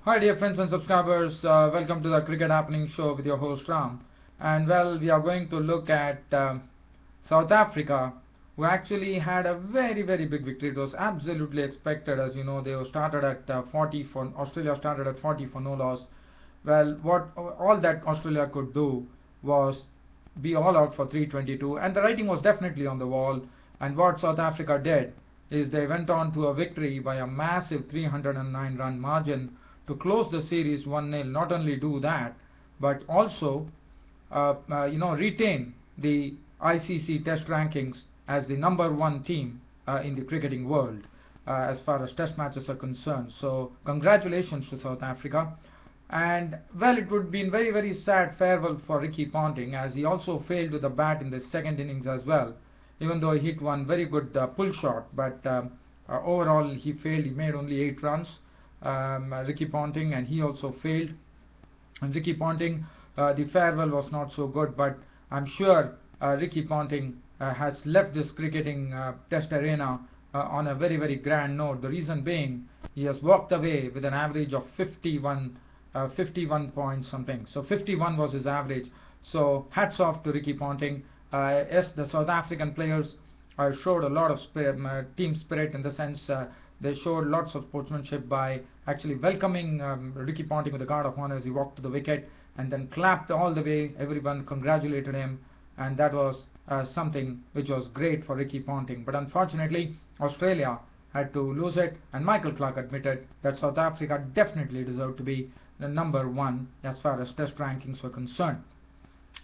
Hi dear friends and subscribers, welcome to the Cricket Happening Show with your host Ram. And well, we are going to look at South Africa, who actually had a very big victory. It was absolutely expected. As you know, they started at 40 for Australia started at 40 for no loss. Well, what all that Australia could do was be all out for 322, and the writing was definitely on the wall. And what South Africa did is they went on to a victory by a massive 309 run margin to close the series 1-0. Not only do that, but also retain the ICC Test rankings as the #1 team in the cricketing world as far as Test matches are concerned. So congratulations to South Africa. And well, it would be a very sad farewell for Ricky Ponting, as he also failed with the bat in the second innings as well. Even though he hit one very good pull shot, but overall he failed. He made only 8 runs. Ricky Ponting, and he also failed. And Ricky Ponting, the farewell was not so good, but I'm sure Ricky Ponting has left this cricketing test arena on a very grand note. The reason being, he has walked away with an average of 51 points something. So 51 was his average. So hats off to Ricky Ponting. Yes, the South African players showed a lot of team spirit, in the sense they showed lots of sportsmanship by actually welcoming Ricky Ponting with a guard of honor as he walked to the wicket, and then clapped all the way. Everyone congratulated him, and that was something which was great for Ricky Ponting. But unfortunately, Australia had to lose it, and Michael Clarke admitted that South Africa definitely deserved to be the #1 as far as Test rankings were concerned.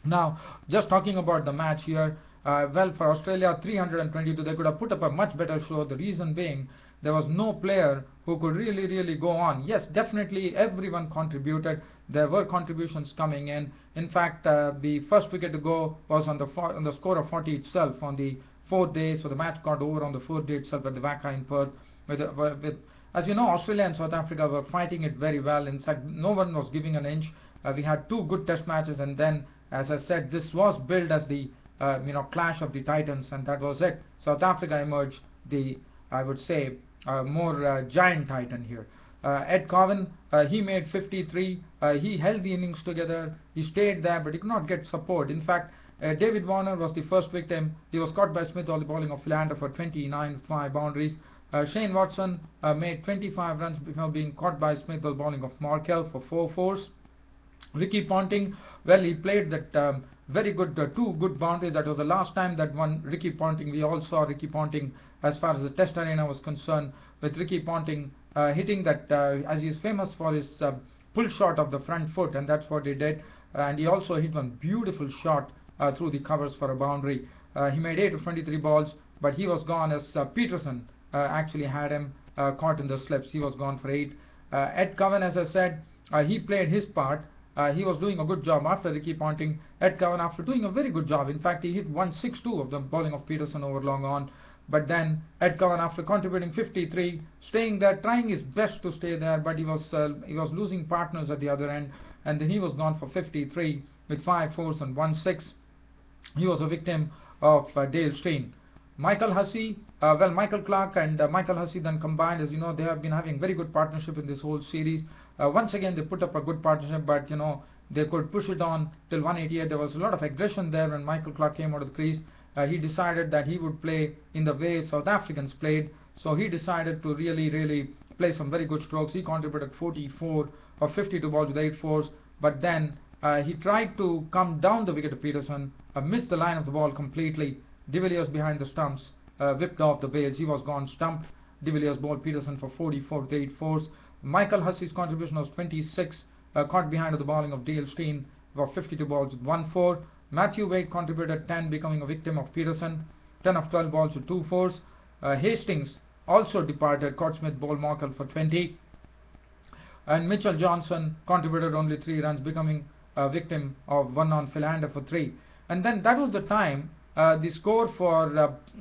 Now, just talking about the match here, well, for Australia, 322, they could have put up a much better show. The reason being, there was no player who could really go on. Yes, definitely everyone contributed. There were contributions coming in. In fact, the first wicket to go was on the score of 40 itself on the 4th day. So the match got over on the 4th day itself at the waca in Perth. As you know, Australia and South Africa were fighting it very well. In fact, no one was giving an inch. We had 2 good Test matches, and then, as I said, this was billed as the clash of the titans, and that was it. South Africa emerged I would say, more giant titan here. Ed Cowan, he made 53. He held the innings together. He stayed there, but he could not get support. In fact, David Warner was the first victim. He was caught by Smith on the bowling of Philander for 29 5 boundaries. Shane Watson made 25 runs before being caught by Smith on the bowling of Markel for 4 fours. Ricky Ponting, well, he played that very good 2 good boundaries. That was the last time that Ricky Ponting, we all saw Ricky Ponting as far as the Test arena was concerned, with Ricky Ponting hitting that, as he is famous for his pull shot of the front foot, and that's what he did. And he also hit one beautiful shot through the covers for a boundary. He made 8 of 23 balls, but he was gone as Peterson actually had him caught in the slips. He was gone for 8. Ed Cowan, as I said, he played his part. He was doing a good job after Ricky Ponting. Ed Cowan, after doing a very good job, in fact, he hit 162 of the bowling of Peterson over long on. But then Ed Cowan, after contributing 53, staying there, trying his best to stay there, but he was losing partners at the other end, and then he was gone for 53 with 5 fours and 1 6. He was a victim of Dale Steyn. Michael Hussey, Michael Clarke and Michael Hussey then combined. As you know, they have been having very good partnership in this whole series. Once again, they put up a good partnership, but they could push it on till 188. There was a lot of aggression there when Michael Clarke came out of the crease. He decided that he would play in the way South Africans played, so he decided to really play some very good strokes. He contributed 44 or 52 balls with 8 fours, but then he tried to come down the wicket to Peterson, missed the line of the ball completely. De Villiers behind the stumps whipped off the bails. He was gone stumped. De Villiers bowled Peterson for 44 with 8 fours. Michael Hussey's contribution was 26, caught behind the bowling of Dale Steyn for 52 balls with 1 4. Matthew Wade contributed 10, becoming a victim of Peterson. 10 of 12 balls with 2 fours. Hastings also departed, caught Smith bowled Markel for 20. And Mitchell Johnson contributed only 3 runs, becoming a victim of 1 on Philander for 3. And then that was the time the score for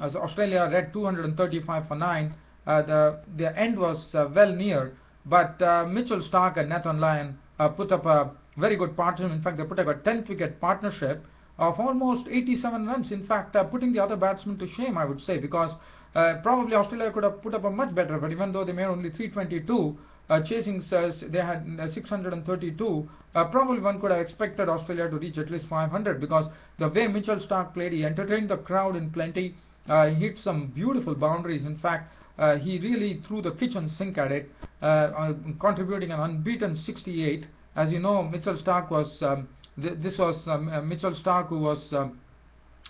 Australia read 235 for 9. The end was well near, but Mitchell Starc and Nathan Lyon put up a very good partnership. In fact, they put up a 10th wicket partnership of almost 87 runs. In fact, putting the other batsmen to shame, I would say, because probably Australia could have put up a much better effort, even though they made only 322. chasing, they had 632. Probably one could have expected Australia to reach at least 500, because the way Mitchell Starc played, he entertained the crowd in plenty. He hit some beautiful boundaries. In fact, he really threw the kitchen sink at it, contributing an unbeaten 68. As you know, Mitchell Starc was this was Mitchell Starc, who was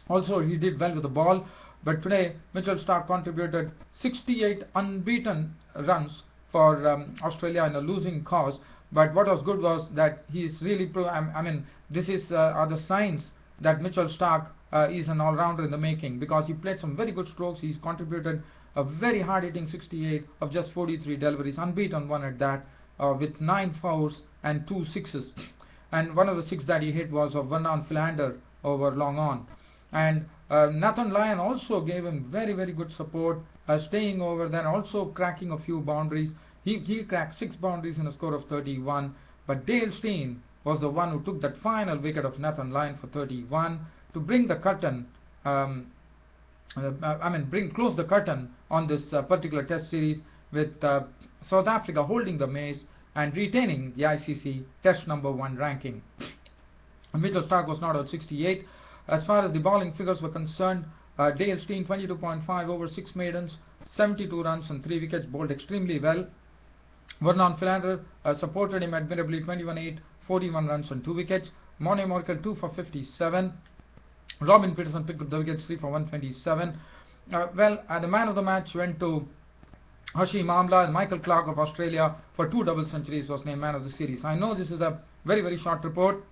also, he did well with the ball. But today Mitchell Starc contributed 68 unbeaten runs for Australia in a losing cause. But what was good was that he's really I mean, this is are the signs that Mitchell Starc is an all-rounder in the making, because he played some very good strokes. He's contributed a very hard-hitting 68 of just 43 deliveries, unbeaten one at that, with 9 fours and 2 sixes. And one of the 6 that he hit was of Vernon Philander over long on. And Nathan Lyon also gave him very, very good support, staying over, then also cracking a few boundaries. He cracked 6 boundaries in a score of 31. But Dale Steyn was the one who took that final wicket of Nathan Lyon for 31 to bring the curtain, close the curtain on this particular Test series, with South Africa holding the mace and retaining the ICC Test #1 ranking. Mitchell Starc was not out 68. As far as the bowling figures were concerned, Dale Steyn 22.5 over 6 maidens, 72 runs and 3 wickets, bowled extremely well. Vernon Philander supported him admirably, 21-8, 41 runs and 2 wickets. Morne Morkel 2 for 57. Robin Peterson picked up the wickets, 3 for 127. The man of the match went to Hashim Amla, and Michael Clarke of Australia for 2 double centuries was named man of the series. I know this is a very, very short report,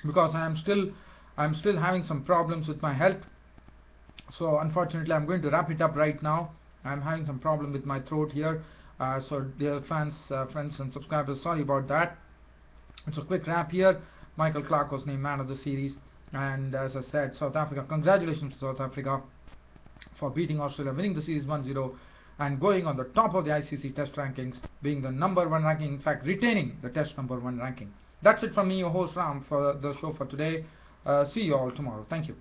because I'm still having some problems with my health. So unfortunately I'm going to wrap it up right now. I'm having some problem with my throat here. So dear fans, friends and subscribers, sorry about that. It's a quick wrap here. Michael Clarke was named man of the series. And as I said, South Africa, congratulations to South Africa for beating Australia, winning the series 1-0, and going on the top of the ICC Test rankings, being the #1 ranking, in fact retaining the Test #1 ranking. That's it from me, your host Ram, for the show for today. See you all tomorrow. Thank you.